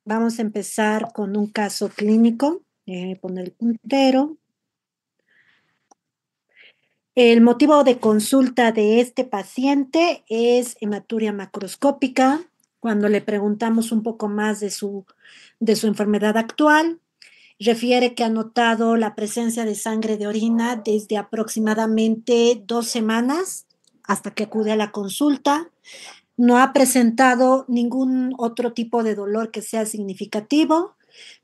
Vamos a empezar con un caso clínico. Poner el puntero. El motivo de consulta de este paciente es hematuria macroscópica. Cuando le preguntamos un poco más de su enfermedad actual, refiere que ha notado la presencia de sangre de orina desde aproximadamente 2 semanas hasta que acude a la consulta. No ha presentado ningún otro tipo de dolor que sea significativo,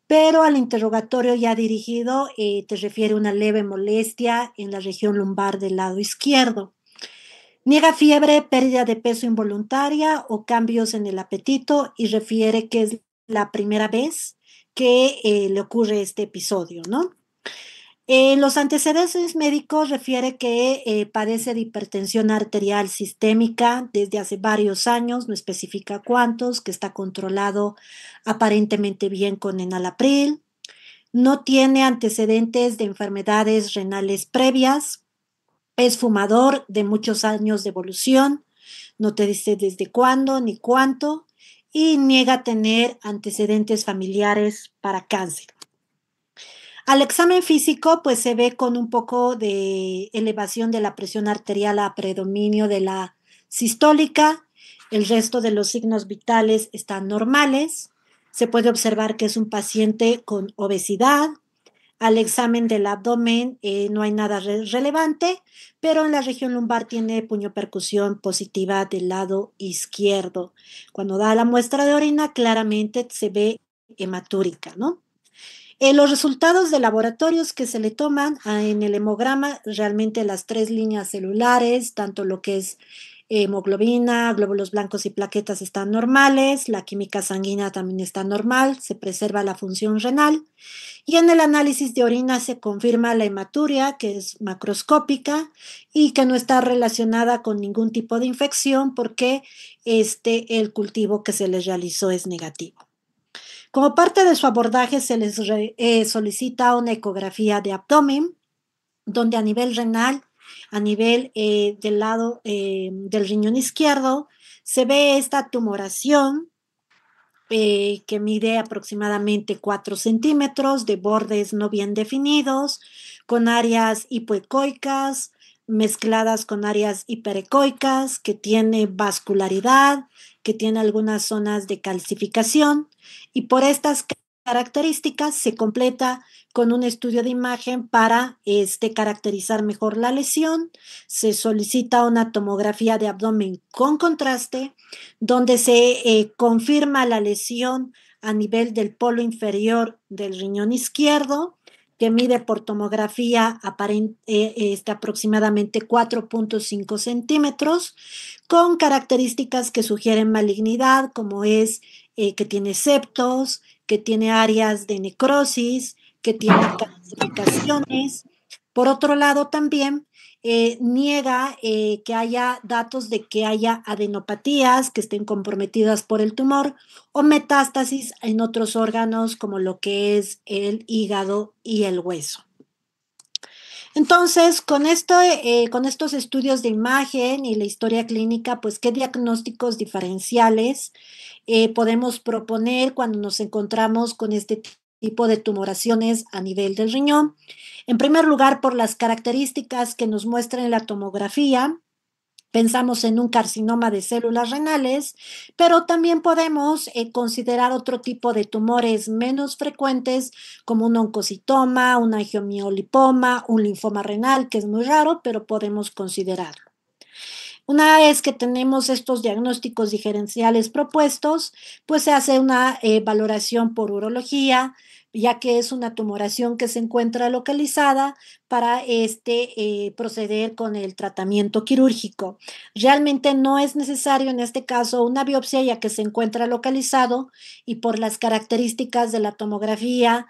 pero al interrogatorio ya dirigido te refiere una leve molestia en la región lumbar del lado izquierdo. Niega fiebre, pérdida de peso involuntaria o cambios en el apetito y refiere que es la primera vez que le ocurre este episodio, ¿no? Los antecedentes médicos refiere que padece de hipertensión arterial sistémica desde hace varios años, no especifica cuántos, que está controlado aparentemente bien con enalapril. No tiene antecedentes de enfermedades renales previas. Es fumador de muchos años de evolución. No te dice desde cuándo ni cuánto. Y niega tener antecedentes familiares para cáncer. Al examen físico, pues se ve con un poco de elevación de la presión arterial a predominio de la sistólica. El resto de los signos vitales están normales. Se puede observar que es un paciente con obesidad. Al examen del abdomen no hay nada relevante, pero en la región lumbar tiene puñopercusión positiva del lado izquierdo. Cuando da la muestra de orina, claramente se ve hematúrica, ¿no? Los resultados de laboratorios que se le toman en el hemograma, realmente las 3 líneas celulares, tanto lo que es hemoglobina, glóbulos blancos y plaquetas están normales, la química sanguínea también está normal, se preserva la función renal y en el análisis de orina se confirma la hematuria, que es macroscópica y que no está relacionada con ningún tipo de infección porque el cultivo que se les realizó es negativo. Como parte de su abordaje se les solicita una ecografía de abdomen, donde a nivel renal, a nivel del lado del riñón izquierdo, se ve esta tumoración que mide aproximadamente 4 centímetros, de bordes no bien definidos, con áreas hipoecoicas mezcladas con áreas hiperecoicas, que tiene vascularidad, que tiene algunas zonas de calcificación, y por estas características se completa con un estudio de imagen para caracterizar mejor la lesión. Se solicita una tomografía de abdomen con contraste donde se confirma la lesión a nivel del polo inferior del riñón izquierdo, que mide por tomografía aproximadamente 4.5 centímetros, con características que sugieren malignidad, como es que tiene septos, que tiene áreas de necrosis, que tiene calcificaciones. Por otro lado, también niega que haya datos de que haya adenopatías que estén comprometidas por el tumor o metástasis en otros órganos como lo que es el hígado y el hueso. Entonces, con estos estudios de imagen y la historia clínica, pues, ¿qué diagnósticos diferenciales podemos proponer cuando nos encontramos con este tipo de tumoraciones a nivel del riñón? En primer lugar, por las características que nos muestra en la tomografía, pensamos en un carcinoma de células renales, pero también podemos considerar otro tipo de tumores menos frecuentes, como un oncocitoma, un angiomiolipoma, un linfoma renal, que es muy raro, pero podemos considerarlo. Una vez que tenemos estos diagnósticos diferenciales propuestos, pues se hace una valoración por urología, ya que es una tumoración que se encuentra localizada para proceder con el tratamiento quirúrgico. Realmente no es necesario en este caso una biopsia, ya que se encuentra localizado y por las características de la tomografía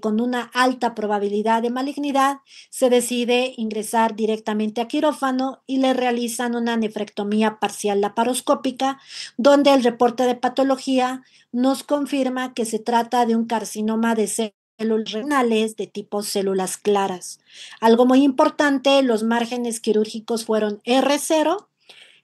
con una alta probabilidad de malignidad, se decide ingresar directamente a quirófano y le realizan una nefrectomía parcial laparoscópica, donde el reporte de patología nos confirma que se trata de un carcinoma de células renales de tipo células claras. Algo muy importante, los márgenes quirúrgicos fueron R0,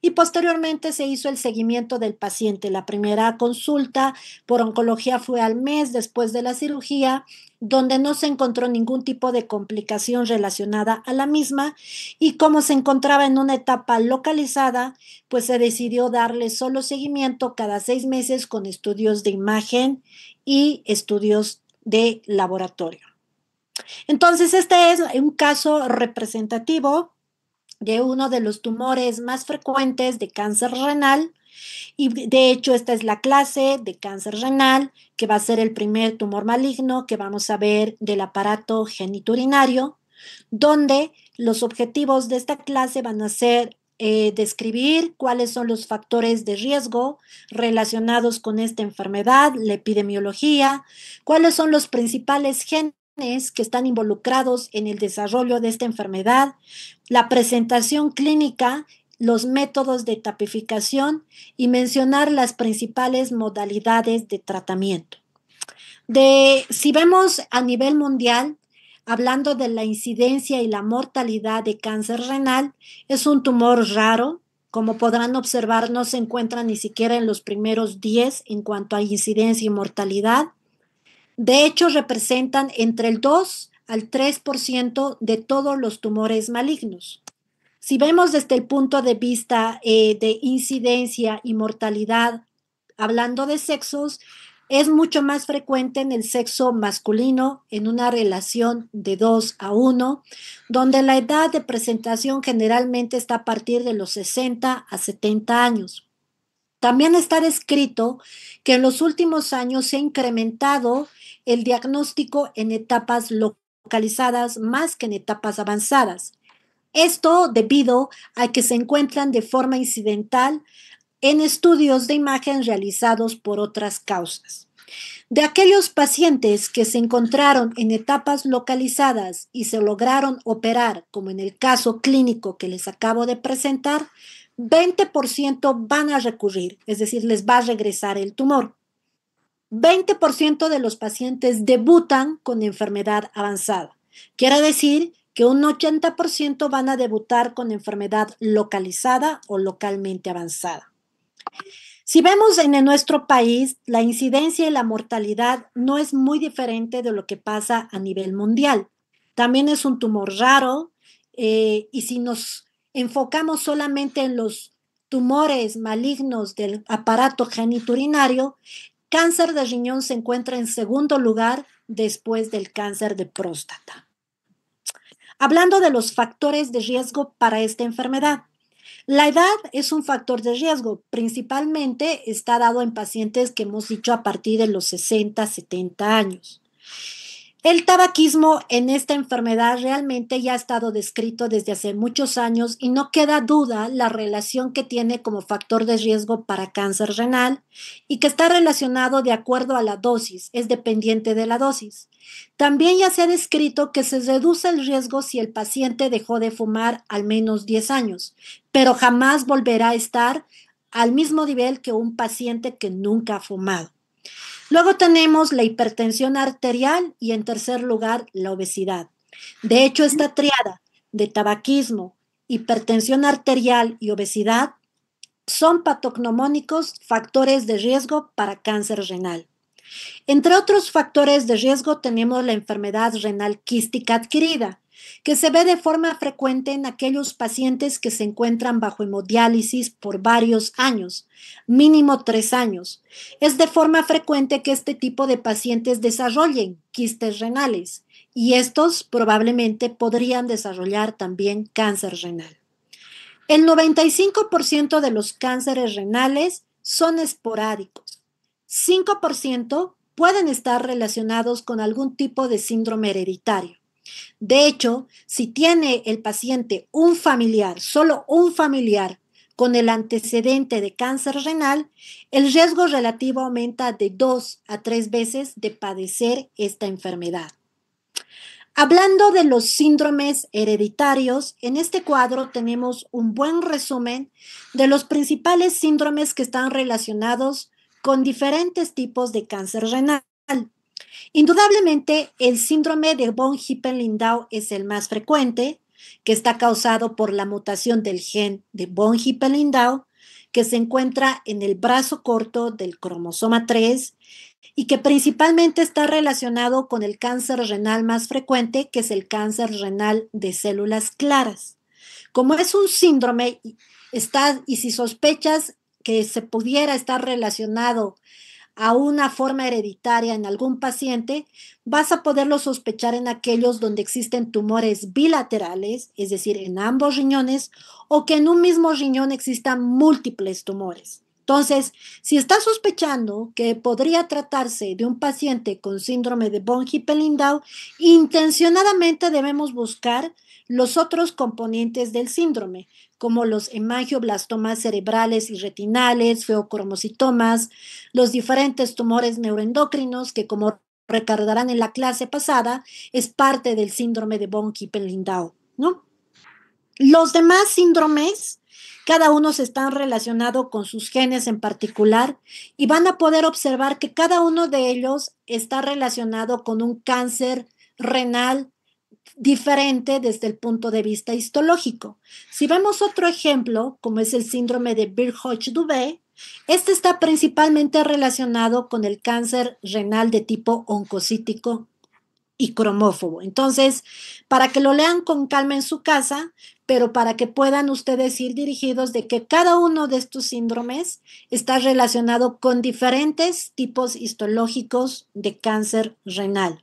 y posteriormente se hizo el seguimiento del paciente. La primera consulta por oncología fue al mes después de la cirugía, donde no se encontró ningún tipo de complicación relacionada a la misma, y como se encontraba en una etapa localizada, pues se decidió darle solo seguimiento cada 6 meses con estudios de imagen y estudios de laboratorio. Entonces, este es un caso representativo de uno de los tumores más frecuentes de cáncer renal, y de hecho esta es la clase de cáncer renal, que va a ser el primer tumor maligno que vamos a ver del aparato genitourinario, donde los objetivos de esta clase van a ser describir cuáles son los factores de riesgo relacionados con esta enfermedad, la epidemiología, cuáles son los principales genes que están involucrados en el desarrollo de esta enfermedad, la presentación clínica, los métodos de tipificación y mencionar las principales modalidades de tratamiento. Si vemos a nivel mundial, hablando de la incidencia y la mortalidad de cáncer renal, es un tumor raro. Como podrán observar, no se encuentra ni siquiera en los primeros 10 en cuanto a incidencia y mortalidad. De hecho, representan entre el 2 al 3% de todos los tumores malignos. Si vemos desde el punto de vista de incidencia y mortalidad, hablando de sexos, es mucho más frecuente en el sexo masculino en una relación de 2 a 1, donde la edad de presentación generalmente está a partir de los 60 a 70 años. También está descrito que en los últimos años se ha incrementado el diagnóstico en etapas localizadas más que en etapas avanzadas. Esto debido a que se encuentran de forma incidental en estudios de imagen realizados por otras causas. De aquellos pacientes que se encontraron en etapas localizadas y se lograron operar, como en el caso clínico que les acabo de presentar, 20% van a recurrir, es decir, les va a regresar el tumor. 20% de los pacientes debutan con enfermedad avanzada. Quiere decir que un 80% van a debutar con enfermedad localizada o localmente avanzada. Si vemos en nuestro país, la incidencia y la mortalidad no es muy diferente de lo que pasa a nivel mundial. También es un tumor raro, y si nos enfocamos solamente en los tumores malignos del aparato genitourinario, cáncer de riñón se encuentra en segundo lugar después del cáncer de próstata. Hablando de los factores de riesgo para esta enfermedad, la edad es un factor de riesgo, principalmente está dado en pacientes que hemos dicho a partir de los 60, 70 años. El tabaquismo en esta enfermedad realmente ya ha estado descrito desde hace muchos años y no queda duda la relación que tiene como factor de riesgo para cáncer renal, y que está relacionado de acuerdo a la dosis, es dependiente de la dosis. También ya se ha descrito que se reduce el riesgo si el paciente dejó de fumar al menos 10 años, pero jamás volverá a estar al mismo nivel que un paciente que nunca ha fumado. Luego tenemos la hipertensión arterial y en tercer lugar la obesidad. De hecho, esta triada de tabaquismo, hipertensión arterial y obesidad son patognomónicos factores de riesgo para cáncer renal. Entre otros factores de riesgo tenemos la enfermedad renal quística adquirida, que se ve de forma frecuente en aquellos pacientes que se encuentran bajo hemodiálisis por varios años, mínimo 3 años. Es de forma frecuente que este tipo de pacientes desarrollen quistes renales, y estos probablemente podrían desarrollar también cáncer renal. El 95% de los cánceres renales son esporádicos. 5% pueden estar relacionados con algún tipo de síndrome hereditario. De hecho, si tiene el paciente un familiar, solo un familiar, con el antecedente de cáncer renal, el riesgo relativo aumenta de 2 a 3 veces de padecer esta enfermedad. Hablando de los síndromes hereditarios, en este cuadro tenemos un buen resumen de los principales síndromes que están relacionados con diferentes tipos de cáncer renal. Indudablemente, el síndrome de von Hippel-Lindau es el más frecuente, que está causado por la mutación del gen de von Hippel-Lindau, que se encuentra en el brazo corto del cromosoma 3 y que principalmente está relacionado con el cáncer renal más frecuente, que es el cáncer renal de células claras. Como es un síndrome, y si sospechas que se pudiera estar relacionado a una forma hereditaria en algún paciente, vas a poderlo sospechar en aquellos donde existen tumores bilaterales, es decir, en ambos riñones, o que en un mismo riñón existan múltiples tumores. Entonces, si estás sospechando que podría tratarse de un paciente con síndrome de von Hippel-Lindau, intencionadamente debemos buscar los otros componentes del síndrome, como los hemangioblastomas cerebrales y retinales, feocromocitomas, los diferentes tumores neuroendocrinos que, como recordarán en la clase pasada, es parte del síndrome de von Hippel-Lindau, ¿no? Los demás síndromes, cada uno se están relacionados con sus genes en particular y van a poder observar que cada uno de ellos está relacionado con un cáncer renal diferente desde el punto de vista histológico. Si vemos otro ejemplo, como es el síndrome de Birt-Hutch-Dubé, este está principalmente relacionado con el cáncer renal de tipo oncocítico y cromófobo. Entonces, para que lo lean con calma en su casa, pero para que puedan ustedes ir dirigidos de que cada uno de estos síndromes está relacionado con diferentes tipos histológicos de cáncer renal.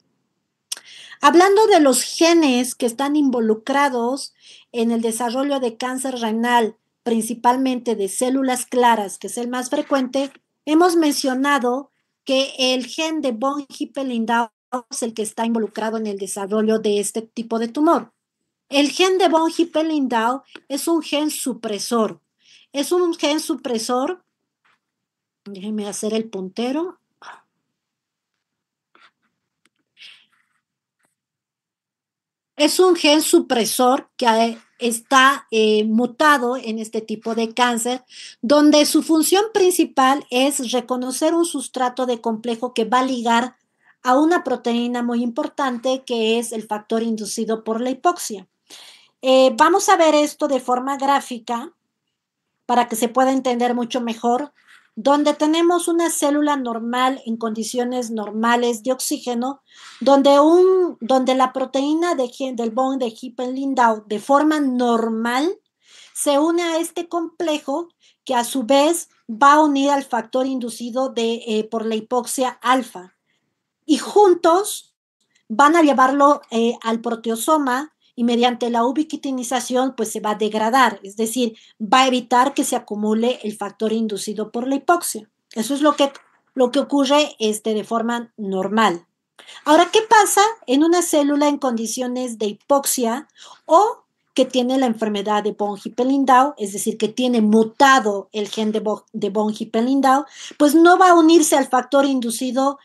Hablando de los genes que están involucrados en el desarrollo de cáncer renal, principalmente de células claras, que es el más frecuente, hemos mencionado que el gen de von Hippel-Lindau es el que está involucrado en el desarrollo de este tipo de tumor. El gen de von Hippel-Lindau es un gen supresor. Es un gen supresor, déjenme hacer el puntero. Es un gen supresor que está mutado en este tipo de cáncer, donde su función principal es reconocer un sustrato de complejo que va a ligar a una proteína muy importante que es el factor inducido por la hipoxia. Vamos a ver esto de forma gráfica para que se pueda entender mucho mejor, donde tenemos una célula normal en condiciones normales de oxígeno, donde la proteína del von de Hippel-Lindau de forma normal se une a este complejo que a su vez va a unir al factor inducido por la hipoxia alfa. Y juntos van a llevarlo al proteosoma y mediante la ubiquitinización pues se va a degradar, es decir, va a evitar que se acumule el factor inducido por la hipoxia. Eso es lo que ocurre de forma normal. Ahora, ¿qué pasa en una célula en condiciones de hipoxia o que tiene la enfermedad de von Hippel-Lindau, es decir, que tiene mutado el gen de von Hippel-Lindau? Pues no va a unirse al factor inducido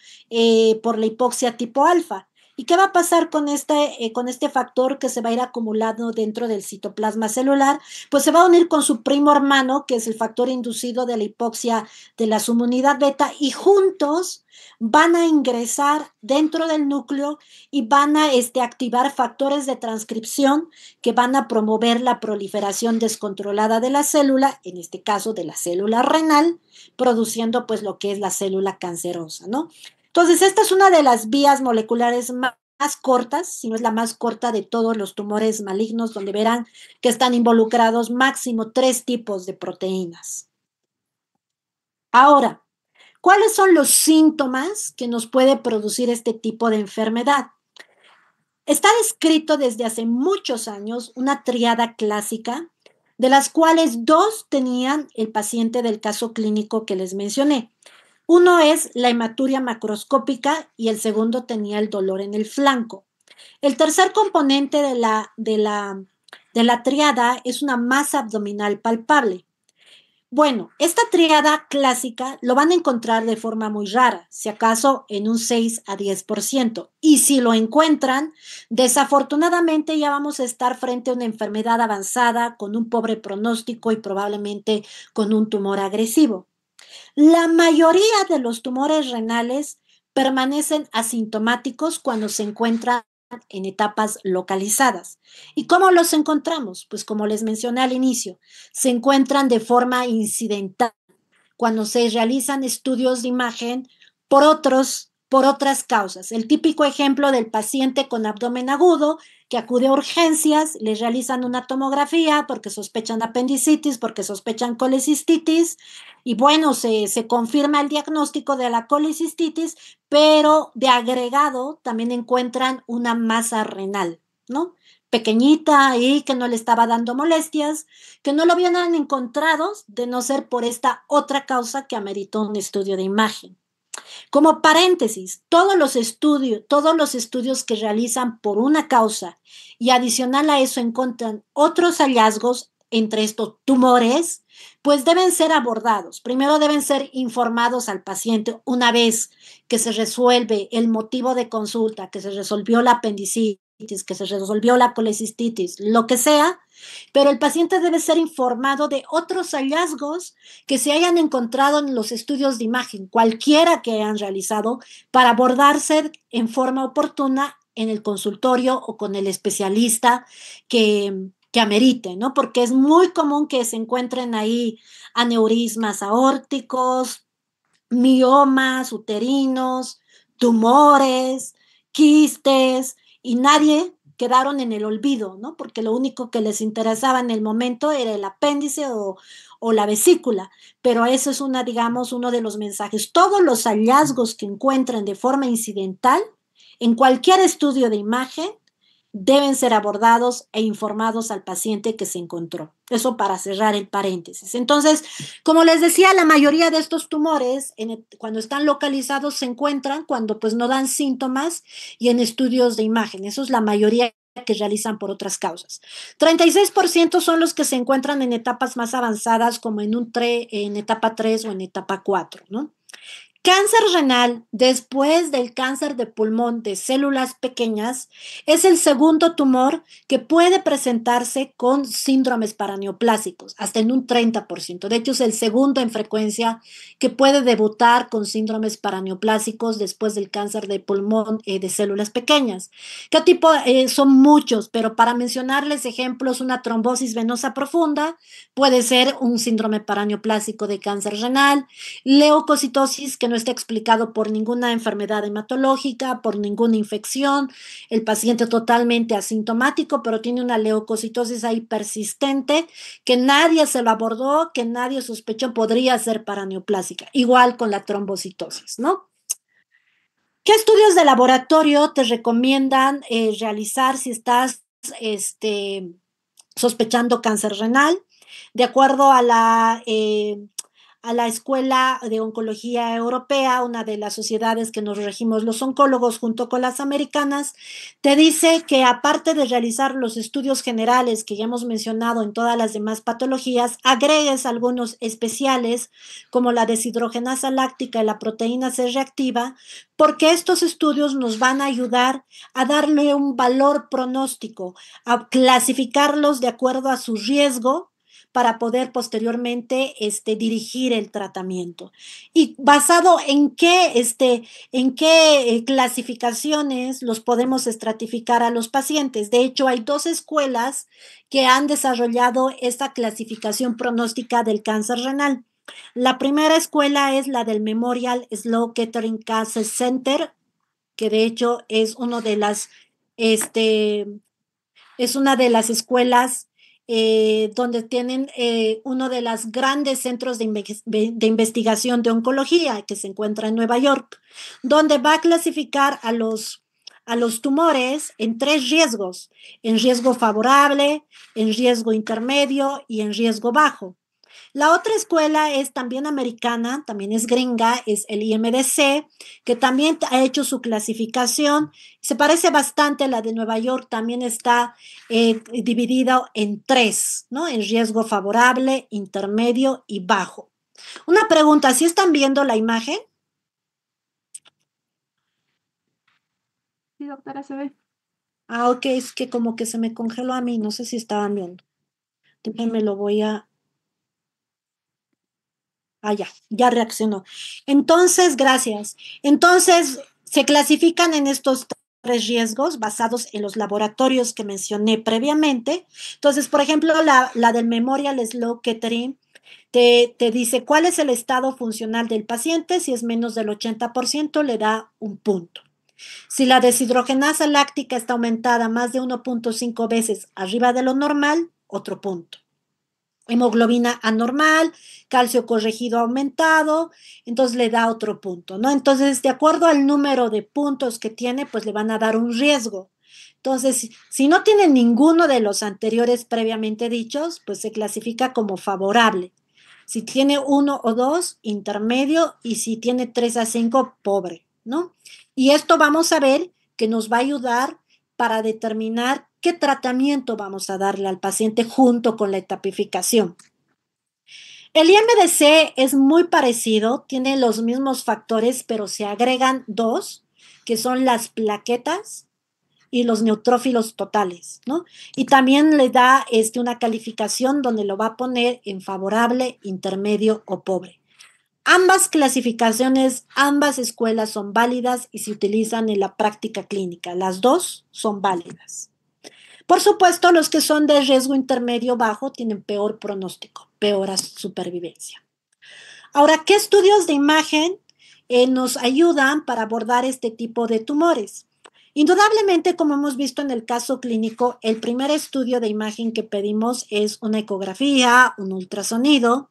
por la hipoxia tipo alfa. ¿Y qué va a pasar con este factor que se va a ir acumulando dentro del citoplasma celular? Pues se va a unir con su primo hermano, que es el factor inducido de la hipoxia de la subunidad beta, y juntos van a ingresar dentro del núcleo y van a activar factores de transcripción que van a promover la proliferación descontrolada de la célula, en este caso de la célula renal, produciendo pues lo que es la célula cancerosa, ¿no? Entonces, esta es una de las vías moleculares más cortas, si no es la más corta de todos los tumores malignos, donde verán que están involucrados máximo 3 tipos de proteínas. Ahora, ¿cuáles son los síntomas que nos puede producir este tipo de enfermedad? Está descrito desde hace muchos años una tríada clásica, de las cuales 2 tenían el paciente del caso clínico que les mencioné. Uno es la hematuria macroscópica y el segundo tenía el dolor en el flanco. El tercer componente de la tríada es una masa abdominal palpable. Bueno, esta tríada clásica lo van a encontrar de forma muy rara, si acaso en un 6 a 10%. Y si lo encuentran, desafortunadamente ya vamos a estar frente a una enfermedad avanzada con un pobre pronóstico y probablemente con un tumor agresivo. La mayoría de los tumores renales permanecen asintomáticos cuando se encuentran en etapas localizadas. ¿Y cómo los encontramos? Pues como les mencioné al inicio, se encuentran de forma incidental cuando se realizan estudios de imagen por otras causas. El típico ejemplo del paciente con abdomen agudo que acude a urgencias, le realizan una tomografía porque sospechan apendicitis, porque sospechan colecistitis, y bueno, se confirma el diagnóstico de la colecistitis, pero de agregado también encuentran una masa renal, ¿no? Pequeñita y que no le estaba dando molestias, que no lo habían encontrado de no ser por esta otra causa que ameritó un estudio de imagen. Como paréntesis, todos los estudios que realizan por una causa y adicional a eso encuentran otros hallazgos entre estos tumores, pues deben ser abordados. Primero deben ser informados al paciente una vez que se resuelve el motivo de consulta, que se resolvió la apendicitis, que se resolvió la colecistitis, lo que sea, pero el paciente debe ser informado de otros hallazgos que se hayan encontrado en los estudios de imagen, cualquiera que hayan realizado, para abordarse en forma oportuna en el consultorio o con el especialista que amerite, ¿no? Porque es muy común que se encuentren ahí aneurismas aórticos, miomas uterinos, tumores, quistes, y nadie quedaron en el olvido, ¿no? Porque lo único que les interesaba en el momento era el apéndice o la vesícula, pero eso es una, digamos, uno de los mensajes. Todos los hallazgos que encuentran de forma incidental en cualquier estudio de imagen deben ser abordados e informados al paciente que se encontró. Eso para cerrar el paréntesis. Entonces, como les decía, la mayoría de estos tumores, cuando están localizados, se encuentran cuando pues no dan síntomas y en estudios de imagen. Eso es la mayoría que realizan por otras causas. 36% son los que se encuentran en etapas más avanzadas, como en etapa 3 o en etapa 4, ¿no? Cáncer renal, después del cáncer de pulmón de células pequeñas, es el segundo tumor que puede presentarse con síndromes paraneoplásicos, hasta en un 30%. De hecho, es el segundo en frecuencia que puede debutar con síndromes paraneoplásicos después del cáncer de pulmón de células pequeñas. ¿Qué tipo? Son muchos, pero para mencionarles ejemplos, una trombosis venosa profunda puede ser un síndrome paraneoplásico de cáncer renal, leucocitosis que no está explicado por ninguna enfermedad hematológica, por ninguna infección, el paciente totalmente asintomático, pero tiene una leucocitosis ahí persistente que nadie se lo abordó, que nadie sospechó podría ser paraneoplásica, igual con la trombocitosis, ¿no? ¿Qué estudios de laboratorio te recomiendan realizar si estás sospechando cáncer renal? De acuerdo a la Escuela de Oncología Europea, una de las sociedades que nos regimos los oncólogos junto con las americanas, te dice que aparte de realizar los estudios generales que ya hemos mencionado en todas las demás patologías, agregues algunos especiales como la deshidrogenasa láctica y la proteína C reactiva, porque estos estudios nos van a ayudar a darle un valor pronóstico, a clasificarlos de acuerdo a su riesgo para poder posteriormente dirigir el tratamiento. Y basado en qué clasificaciones los podemos estratificar a los pacientes. De hecho, hay dos escuelas que han desarrollado esta clasificación pronóstica del cáncer renal. La primera escuela es la del Memorial Sloan Kettering Cancer Center, que de hecho este, es una de las escuelas donde tienen uno de los grandes centros de investigación de oncología que se encuentra en Nueva York, donde va a clasificar a los tumores en tres riesgos: en riesgo favorable, en riesgo intermedio y en riesgo bajo. La otra escuela es también americana, también es gringa, es el IMDC, que también ha hecho su clasificación. Se parece bastante a la de Nueva York, también está dividido en tres, ¿no? En riesgo favorable, intermedio y bajo. Una pregunta, ¿sí están viendo la imagen? Sí, doctora, se ve. Ah, ok, es que como que se me congeló a mí, no sé si estaban viendo. Déjenme lo voy a... Ah, ya reaccionó. Entonces, gracias. Entonces, se clasifican en estos riesgos basados en los laboratorios que mencioné previamente. Entonces, por ejemplo, la del Memorial Sloan Kettering te dice cuál es el estado funcional del paciente. Si es menos del 80%, le da un punto. Si la deshidrogenasa láctica está aumentada más de 1.5 veces arriba de lo normal, otro punto. Hemoglobina anormal, calcio corregido aumentado, entonces le da otro punto, ¿no? Entonces, de acuerdo al número de puntos que tiene, pues le van a dar un riesgo. Entonces, si no tiene ninguno de los anteriores previamente dichos, pues se clasifica como favorable. Si tiene 1 o 2, intermedio, y si tiene 3 a 5, pobre, ¿no? Y esto vamos a ver que nos va a ayudar para determinar qué tratamiento vamos a darle al paciente junto con la etapificación. El IMDC es muy parecido, tiene los mismos factores, pero se agregan dos, que son las plaquetas y los neutrófilos totales, ¿no? Y también le da una calificación donde lo va a poner en favorable, intermedio o pobre. Ambas clasificaciones, ambas escuelas son válidas y se utilizan en la práctica clínica. Las dos son válidas. Por supuesto, los que son de riesgo intermedio bajo tienen peor pronóstico, peor supervivencia. Ahora, ¿qué estudios de imagen nos ayudan para abordar este tipo de tumores? Indudablemente, como hemos visto en el caso clínico, el primer estudio de imagen que pedimos es una ecografía, un ultrasonido.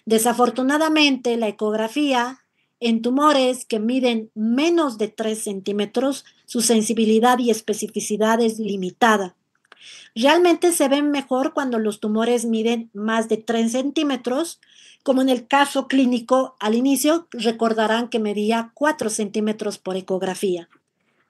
Desafortunadamente, la ecografía en tumores que miden menos de 3 centímetros, su sensibilidad y especificidad es limitada. Realmente se ven mejor cuando los tumores miden más de 3 centímetros, como en el caso clínico al inicio, recordarán que medía 4 centímetros por ecografía.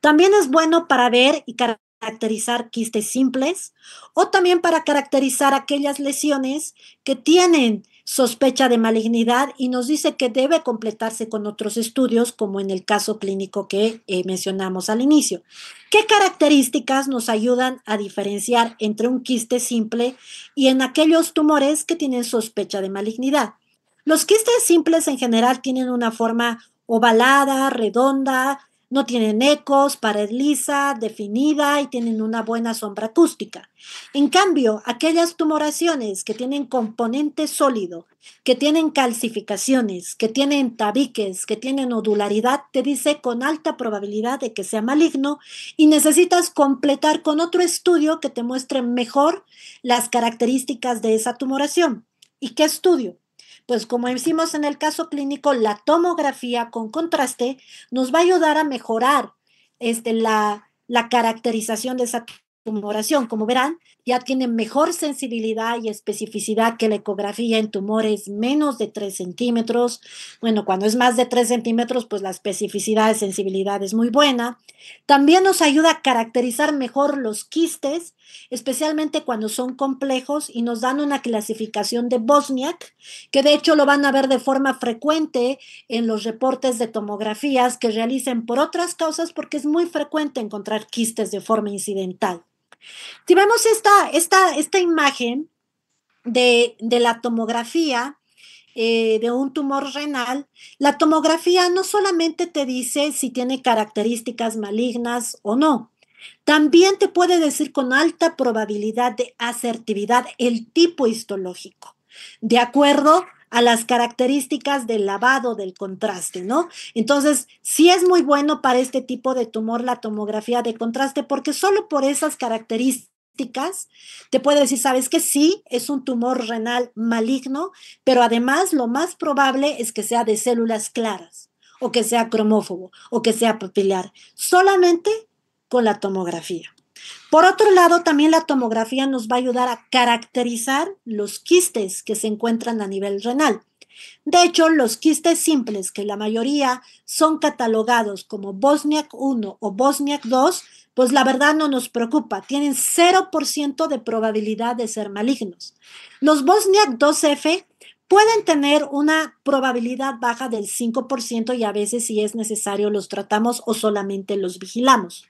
También es bueno para ver y caracterizar quistes simples o también para caracterizar aquellas lesiones que tienen sospecha de malignidad y nos dice que debe completarse con otros estudios, como en el caso clínico que mencionamos al inicio. ¿Qué características nos ayudan a diferenciar entre un quiste simple y en aquellos tumores que tienen sospecha de malignidad? Los quistes simples en general tienen una forma ovalada, redonda, no tienen ecos, pared lisa, definida y tienen una buena sombra acústica. En cambio, aquellas tumoraciones que tienen componente sólido, que tienen calcificaciones, que tienen tabiques, que tienen nodularidad, te dice con alta probabilidad de que sea maligno y necesitas completar con otro estudio que te muestre mejor las características de esa tumoración. ¿Y qué estudio? Pues como decimos en el caso clínico, la tomografía con contraste nos va a ayudar a mejorar la caracterización de esa tumoración. Como verán, ya tiene mejor sensibilidad y especificidad que la ecografía en tumores menos de 3 centímetros. Bueno, cuando es más de 3 centímetros, pues la especificidad de sensibilidad es muy buena. También nos ayuda a caracterizar mejor los quistes, especialmente cuando son complejos y nos dan una clasificación de Bosniak, que de hecho lo van a ver de forma frecuente en los reportes de tomografías que realicen por otras causas porque es muy frecuente encontrar quistes de forma incidental. Si vemos esta imagen de la tomografía de un tumor renal, la tomografía no solamente te dice si tiene características malignas o no, también te puede decir con alta probabilidad de asertividad el tipo histológico, de acuerdo a las características del lavado del contraste, ¿no? Entonces, sí es muy bueno para este tipo de tumor la tomografía de contraste porque solo por esas características te puede decir, sabes que sí, es un tumor renal maligno, pero además lo más probable es que sea de células claras, o que sea cromófobo, o que sea papilar, solamente con la tomografía. Por otro lado, también la tomografía nos va a ayudar a caracterizar los quistes que se encuentran a nivel renal. De hecho, los quistes simples, que la mayoría son catalogados como Bosniak 1 o Bosniak 2, pues la verdad no nos preocupa, tienen 0% de probabilidad de ser malignos. Los Bosniak 2F pueden tener una probabilidad baja del 5% y a veces si es necesario los tratamos o solamente los vigilamos.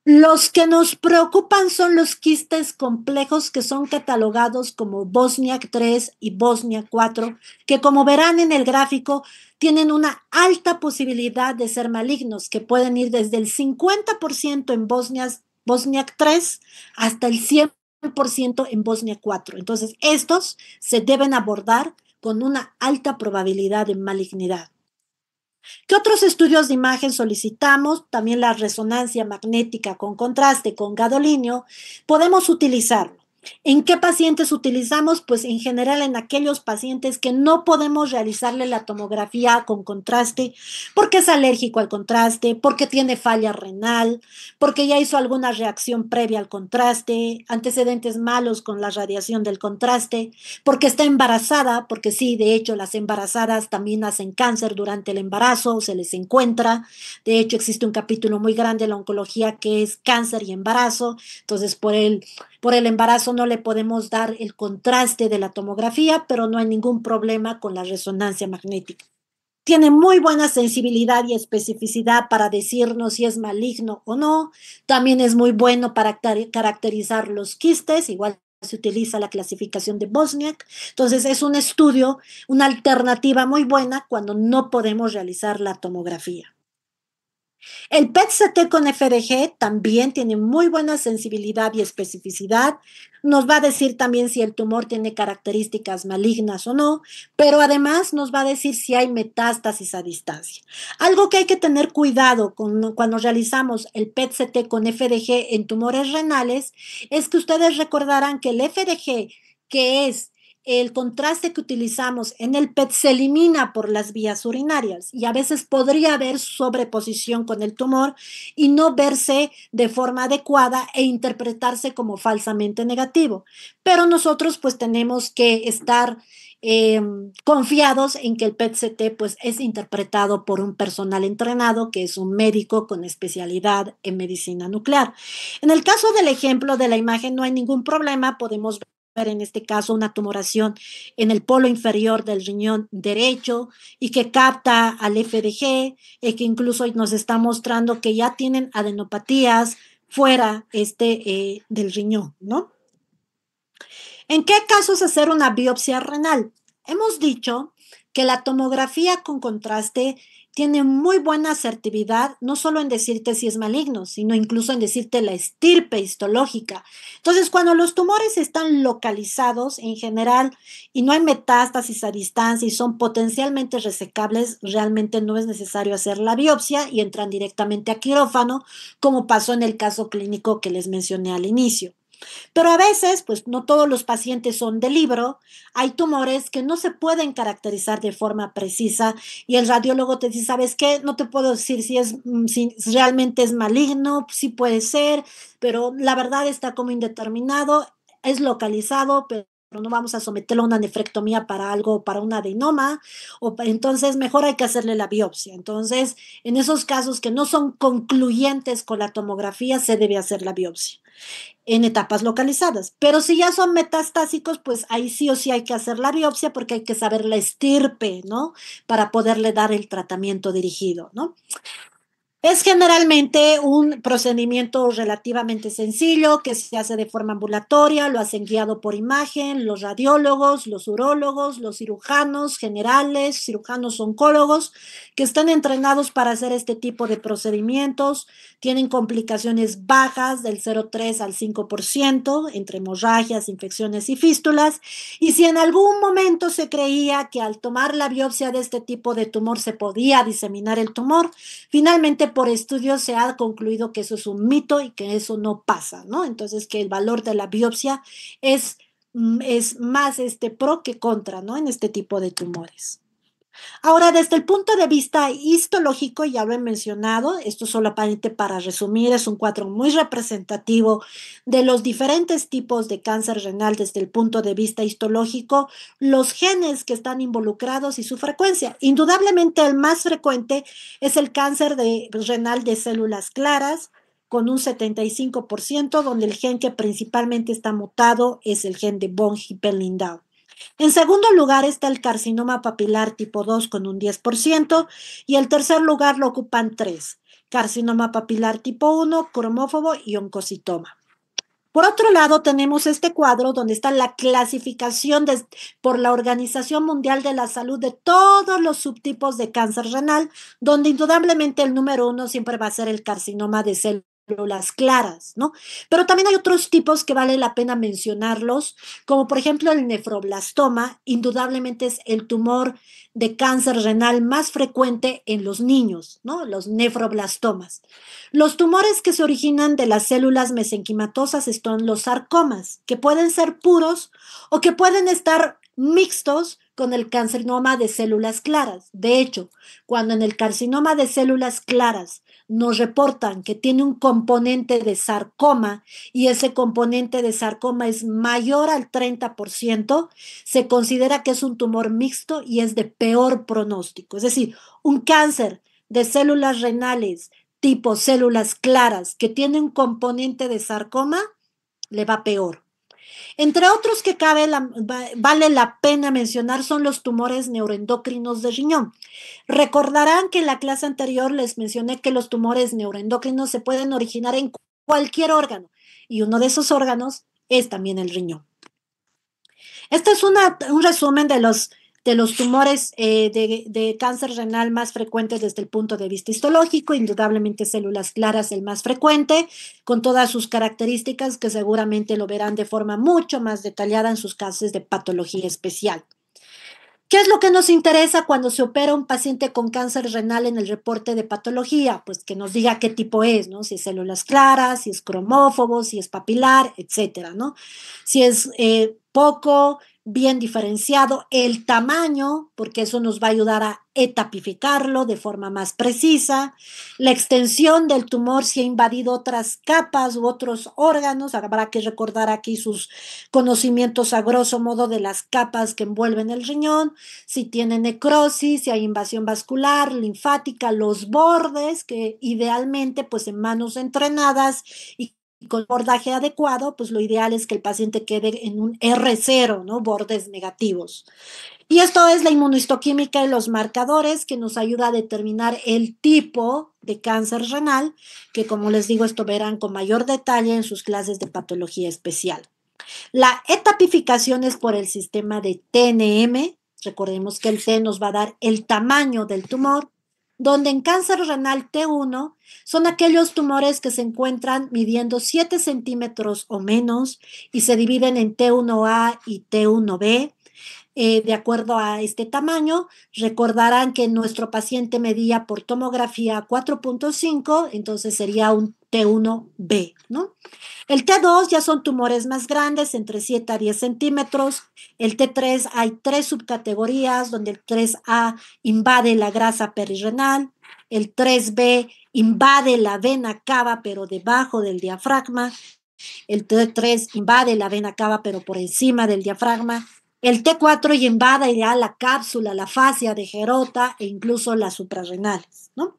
Los que nos preocupan son los quistes complejos que son catalogados como Bosniak 3 y Bosniak 4, que como verán en el gráfico tienen una alta posibilidad de ser malignos, que pueden ir desde el 50% en Bosniak 3 hasta el 100% en Bosniak 4. Entonces, estos se deben abordar con una alta probabilidad de malignidad. ¿Qué otros estudios de imagen solicitamos? También la resonancia magnética con contraste con gadolinio. Podemos utilizarlo. ¿En qué pacientes utilizamos? Pues en general en aquellos pacientes que no podemos realizarle la tomografía con contraste porque es alérgico al contraste, porque tiene falla renal, porque ya hizo alguna reacción previa al contraste, antecedentes malos con la radiación del contraste, porque está embarazada, porque sí, de hecho las embarazadas también hacen cáncer durante el embarazo, se les encuentra. De hecho existe un capítulo muy grande en la oncología que es cáncer y embarazo. Entonces por el embarazo no le podemos dar el contraste de la tomografía, pero no hay ningún problema con la resonancia magnética. Tiene muy buena sensibilidad y especificidad para decirnos si es maligno o no. También es muy bueno para caracterizar los quistes, igual se utiliza la clasificación de Bosniak. Entonces es un estudio, una alternativa muy buena cuando no podemos realizar la tomografía. El PET-CT con FDG también tiene muy buena sensibilidad y especificidad. Nos va a decir también si el tumor tiene características malignas o no, pero además nos va a decir si hay metástasis a distancia. Algo que hay que tener cuidado cuando realizamos el PET-CT con FDG en tumores renales es que ustedes recordarán que el FDG, que es el contraste que utilizamos en el PET se elimina por las vías urinarias y a veces podría haber sobreposición con el tumor y no verse de forma adecuada e interpretarse como falsamente negativo. Pero nosotros pues tenemos que estar confiados en que el PET-CT pues es interpretado por un personal entrenado que es un médico con especialidad en medicina nuclear. En el caso del ejemplo de la imagen no hay ningún problema, podemos ver en este caso una tumoración en el polo inferior del riñón derecho y que capta al FDG y que incluso nos está mostrando que ya tienen adenopatías fuera del riñón, ¿no? ¿En qué casos hacer una biopsia renal? Hemos dicho que la tomografía con contraste tiene muy buena asertividad, no solo en decirte si es maligno, sino incluso en decirte la estirpe histológica. Entonces, cuando los tumores están localizados en general y no hay metástasis a distancia y son potencialmente resecables, realmente no es necesario hacer la biopsia y entran directamente a quirófano, como pasó en el caso clínico que les mencioné al inicio. Pero a veces, pues no todos los pacientes son de libro, hay tumores que no se pueden caracterizar de forma precisa y el radiólogo te dice, ¿sabes qué? No te puedo decir si realmente es maligno, sí puede ser, pero la verdad está como indeterminado, es localizado, pero no vamos a someterlo a una nefrectomía para algo, para un adenoma, entonces mejor hay que hacerle la biopsia. Entonces, en esos casos que no son concluyentes con la tomografía, se debe hacer la biopsia en etapas localizadas. Pero si ya son metastásicos, pues ahí sí o sí hay que hacer la biopsia porque hay que saber la estirpe, ¿no? Para poderle dar el tratamiento dirigido, ¿no? Es generalmente un procedimiento relativamente sencillo que se hace de forma ambulatoria, lo hacen guiado por imagen, los radiólogos, los urólogos, los cirujanos generales, cirujanos oncólogos, que están entrenados para hacer este tipo de procedimientos, tienen complicaciones bajas del 0,3 al 5% entre hemorragias, infecciones y fístulas, y si en algún momento se creía que al tomar la biopsia de este tipo de tumor se podía diseminar el tumor, finalmente, por estudios se ha concluido que eso es un mito y que eso no pasa, ¿no? Entonces, que el valor de la biopsia es, es más pro que contra, ¿no? En este tipo de tumores. Ahora, desde el punto de vista histológico, ya lo he mencionado, esto solamente para resumir, es un cuadro muy representativo de los diferentes tipos de cáncer renal desde el punto de vista histológico, los genes que están involucrados y su frecuencia. Indudablemente el más frecuente es el cáncer renal de células claras, con un 75%, donde el gen que principalmente está mutado es el gen de von Hippel-Lindau. En segundo lugar está el carcinoma papilar tipo 2 con un 10% y el tercer lugar lo ocupan tres: carcinoma papilar tipo 1, cromófobo y oncocitoma. Por otro lado, tenemos este cuadro donde está la clasificación por la Organización Mundial de la Salud de todos los subtipos de cáncer renal, donde indudablemente el número uno siempre va a ser el carcinoma de células claras, ¿no? Pero también hay otros tipos que vale la pena mencionarlos, como por ejemplo el nefroblastoma, indudablemente es el tumor de cáncer renal más frecuente en los niños, ¿no? Los nefroblastomas. Los tumores que se originan de las células mesenquimatosas son los sarcomas, que pueden ser puros o que pueden estar mixtos con el carcinoma de células claras. De hecho, cuando en el carcinoma de células claras nos reportan que tiene un componente de sarcoma y ese componente de sarcoma es mayor al 30%, se considera que es un tumor mixto y es de peor pronóstico. Es decir, un cáncer de células renales tipo células claras que tiene un componente de sarcoma, le va peor. Entre otros que vale la pena mencionar son los tumores neuroendocrinos de riñón. Recordarán que en la clase anterior les mencioné que los tumores neuroendocrinos se pueden originar en cualquier órgano y uno de esos órganos es también el riñón. Este es un resumen de los tumores de cáncer renal más frecuentes desde el punto de vista histológico, indudablemente células claras el más frecuente, con todas sus características que seguramente lo verán de forma mucho más detallada en sus casos de patología especial. ¿Qué es lo que nos interesa cuando se opera un paciente con cáncer renal en el reporte de patología? Pues que nos diga qué tipo es, ¿no? Si es células claras, si es cromófobo, si es papilar, etcétera, ¿no? Si es poco, bien diferenciado, el tamaño, porque eso nos va a ayudar a etapificarlo de forma más precisa, la extensión del tumor, si ha invadido otras capas u otros órganos, habrá que recordar aquí sus conocimientos a grosso modo de las capas que envuelven el riñón, si tiene necrosis, si hay invasión vascular, linfática, los bordes, que idealmente pues en manos entrenadas y con bordaje adecuado, pues lo ideal es que el paciente quede en un R0, ¿no? Bordes negativos. Y esto es la inmunohistoquímica y los marcadores que nos ayuda a determinar el tipo de cáncer renal, que como les digo, esto verán con mayor detalle en sus clases de patología especial. La etapificación es por el sistema de TNM. Recordemos que el T nos va a dar el tamaño del tumor, donde en cáncer renal T1 son aquellos tumores que se encuentran midiendo 7 centímetros o menos y se dividen en T1A y T1B. De acuerdo a este tamaño, recordarán que nuestro paciente medía por tomografía 4.5, entonces sería un T1B, ¿no? El T2 ya son tumores más grandes, entre 7 a 10 centímetros. El T3 hay tres subcategorías, donde el 3A invade la grasa perirrenal, el 3B invade la vena cava, pero debajo del diafragma, el T3 invade la vena cava, pero por encima del diafragma, el T4 invade ya la cápsula, la fascia de Gerota e incluso las suprarrenales, ¿no?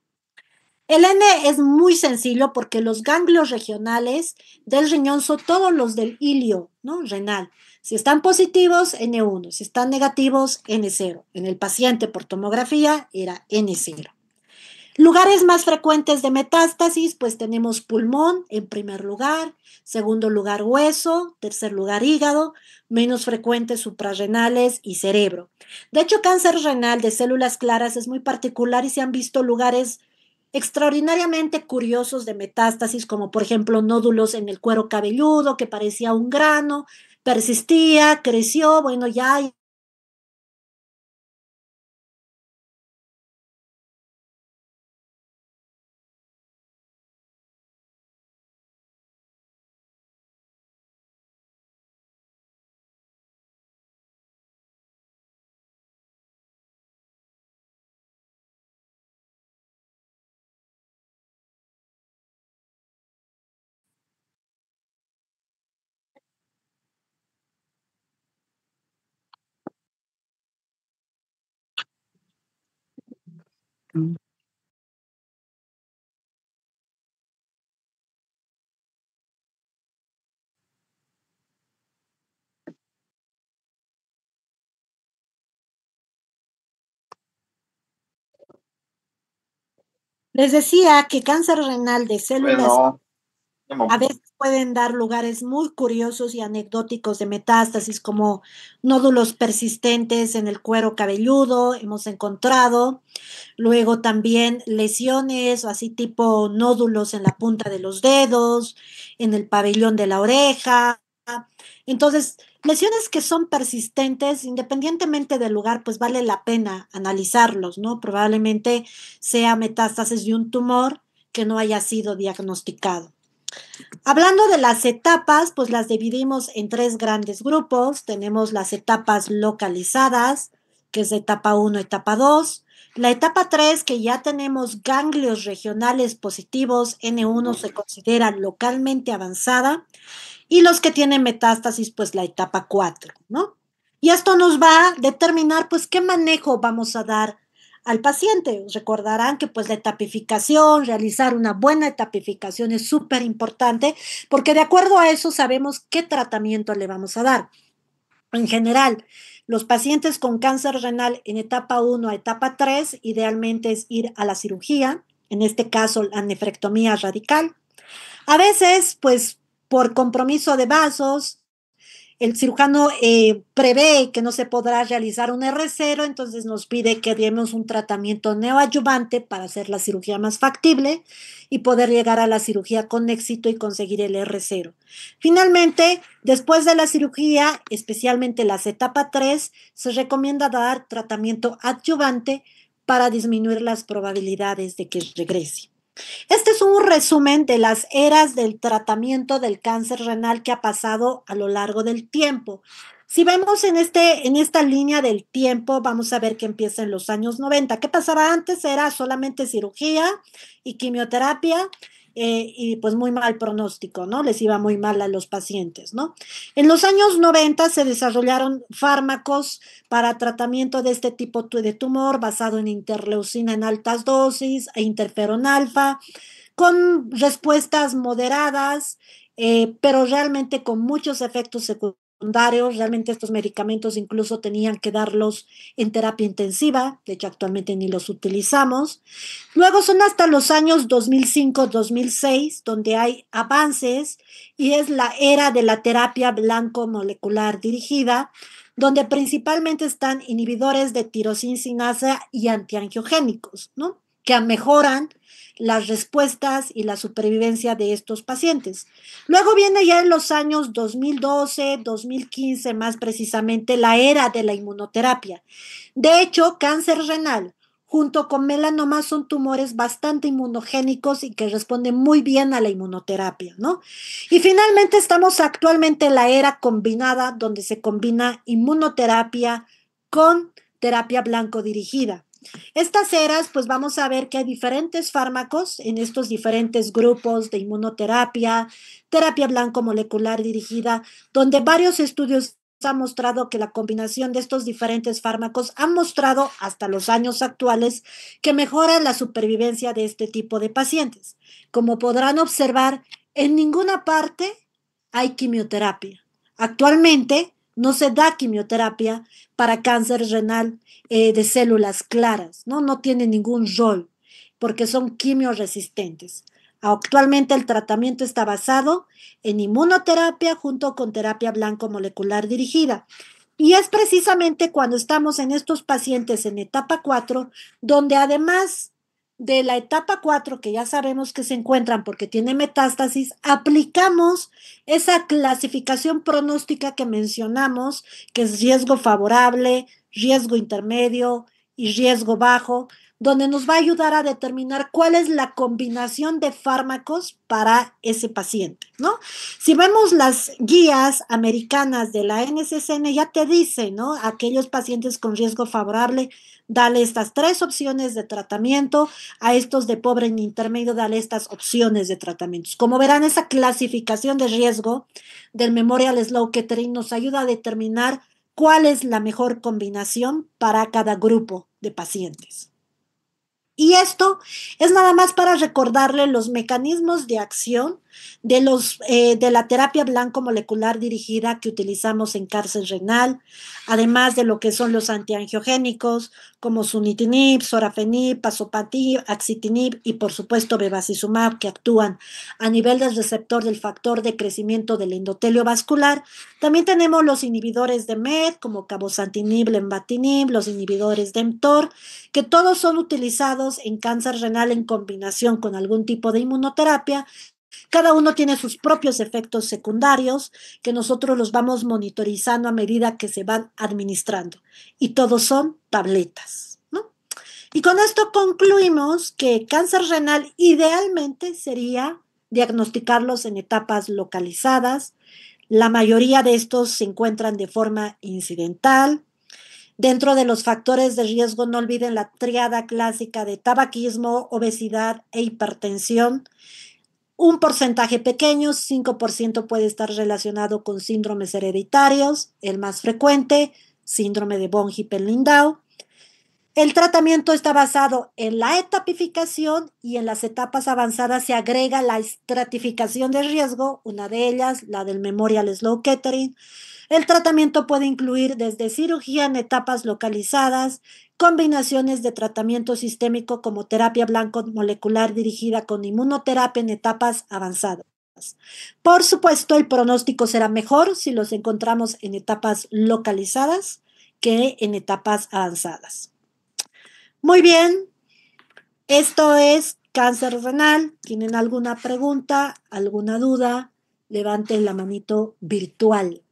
El N es muy sencillo porque los ganglios regionales del riñón son todos los del hilio, ¿no? Renal. Si están positivos, N1. Si están negativos, N0. En el paciente por tomografía era N0. Lugares más frecuentes de metástasis, pues tenemos pulmón en primer lugar, segundo lugar hueso, tercer lugar hígado, menos frecuentes suprarrenales y cerebro. De hecho, cáncer renal de células claras es muy particular y se han visto lugares extraordinariamente curiosos de metástasis, como por ejemplo nódulos en el cuero cabelludo que parecía un grano, persistía, creció, bueno, ya Les decía que cáncer renal de células Bueno, a veces pueden dar lugares muy curiosos y anecdóticos de metástasis, como nódulos persistentes en el cuero cabelludo, hemos encontrado. Luego también lesiones, así tipo nódulos en la punta de los dedos, en el pabellón de la oreja. Entonces, lesiones que son persistentes, independientemente del lugar, pues vale la pena analizarlos, ¿no? Probablemente sea metástasis de un tumor que no haya sido diagnosticado. Hablando de las etapas, pues las dividimos en tres grandes grupos. Tenemos las etapas localizadas, que es etapa uno, etapa 2. La etapa 3, que ya tenemos ganglios regionales positivos, N1 se considera localmente avanzada. Y los que tienen metástasis, pues la etapa 4, ¿no? Y esto nos va a determinar, pues, qué manejo vamos a dar al paciente. Recordarán que, pues, la etapificación, realizar una buena etapificación es súper importante, porque de acuerdo a eso sabemos qué tratamiento le vamos a dar. En general, los pacientes con cáncer renal en etapa uno a etapa 3, idealmente es ir a la cirugía, en este caso la nefrectomía radical. A veces, pues por compromiso de vasos, el cirujano prevé que no se podrá realizar un R0, entonces nos pide que demos un tratamiento neoadyuvante para hacer la cirugía más factible y poder llegar a la cirugía con éxito y conseguir el R0. Finalmente, después de la cirugía, especialmente las etapa 3, se recomienda dar tratamiento adyuvante para disminuir las probabilidades de que regrese. Este es un resumen de las eras del tratamiento del cáncer renal que ha pasado a lo largo del tiempo. Si vemos en esta línea del tiempo, vamos a ver que empieza en los años 90. ¿Qué pasaba antes? Era solamente cirugía y quimioterapia y pues muy mal pronóstico, ¿no? Les iba muy mal a los pacientes, ¿no? En los años 90 se desarrollaron fármacos para tratamiento de este tipo de tumor basado en interleucina en altas dosis e interferón alfa, con respuestas moderadas, pero realmente con muchos efectos secundarios. Realmente estos medicamentos incluso tenían que darlos en terapia intensiva, de hecho actualmente ni los utilizamos. Luego son hasta los años 2005-2006 donde hay avances y es la era de la terapia blanco molecular dirigida, donde principalmente están inhibidores de tirosina sinasa y antiangiogénicos, ¿no? Que mejoran las respuestas y la supervivencia de estos pacientes. Luego viene ya en los años 2012, 2015 más precisamente, la era de la inmunoterapia. De hecho, cáncer renal junto con melanoma son tumores bastante inmunogénicos y que responden muy bien a la inmunoterapia, ¿no? Y finalmente estamos actualmente en la era combinada, donde se combina inmunoterapia con terapia blanco dirigida. Estas eras, pues vamos a ver que hay diferentes fármacos en estos diferentes grupos de inmunoterapia, terapia blanco molecular dirigida, donde varios estudios han mostrado que la combinación de estos diferentes fármacos han mostrado hasta los años actuales que mejora la supervivencia de este tipo de pacientes. Como podrán observar, en ninguna parte hay quimioterapia. Actualmente no se da quimioterapia para cáncer renal de células claras, ¿no? No tiene ningún rol porque son quimioresistentes. Actualmente el tratamiento está basado en inmunoterapia junto con terapia blanco molecular dirigida. Y es precisamente cuando estamos en estos pacientes en etapa 4 donde además de la etapa 4 que ya sabemos que se encuentran porque tiene metástasis, aplicamos esa clasificación pronóstica que mencionamos, que es riesgo favorable, riesgo intermedio y riesgo bajo, donde nos va a ayudar a determinar cuál es la combinación de fármacos para ese paciente, ¿no? Si vemos las guías americanas de la NCCN, ya te dice, ¿no? Aquellos pacientes con riesgo favorable, dale estas tres opciones de tratamiento, a estos de pobre en intermedio, dale estas opciones de tratamientos. Como verán, esa clasificación de riesgo del Memorial Sloan Kettering nos ayuda a determinar cuál es la mejor combinación para cada grupo de pacientes. Y esto es nada más para recordarle los mecanismos de acción de la terapia blanco-molecular dirigida que utilizamos en cáncer renal, además de lo que son los antiangiogénicos como sunitinib, sorafenib, pazopanib, axitinib y por supuesto bevacizumab, que actúan a nivel del receptor del factor de crecimiento del endotelio vascular. También tenemos los inhibidores de MET como cabozantinib, lenvatinib, los inhibidores de mTOR, que todos son utilizados en cáncer renal en combinación con algún tipo de inmunoterapia. Cada uno tiene sus propios efectos secundarios que nosotros los vamos monitorizando a medida que se van administrando. Y todos son tabletas, ¿no? Y con esto concluimos que cáncer renal idealmente sería diagnosticarlos en etapas localizadas. La mayoría de estos se encuentran de forma incidental. Dentro de los factores de riesgo, no olviden la tríada clásica de tabaquismo, obesidad e hipertensión. Un porcentaje pequeño, 5%, puede estar relacionado con síndromes hereditarios, el más frecuente, síndrome de von Hippel-Lindau. El tratamiento está basado en la etapificación y en las etapas avanzadas se agrega la estratificación de riesgo, una de ellas, la del Memorial Sloan Kettering. El tratamiento puede incluir desde cirugía en etapas localizadas, combinaciones de tratamiento sistémico como terapia blanco-molecular dirigida con inmunoterapia en etapas avanzadas. Por supuesto, el pronóstico será mejor si los encontramos en etapas localizadas que en etapas avanzadas. Muy bien, esto es cáncer renal. ¿Tienen alguna pregunta, alguna duda? Levanten la manito virtual.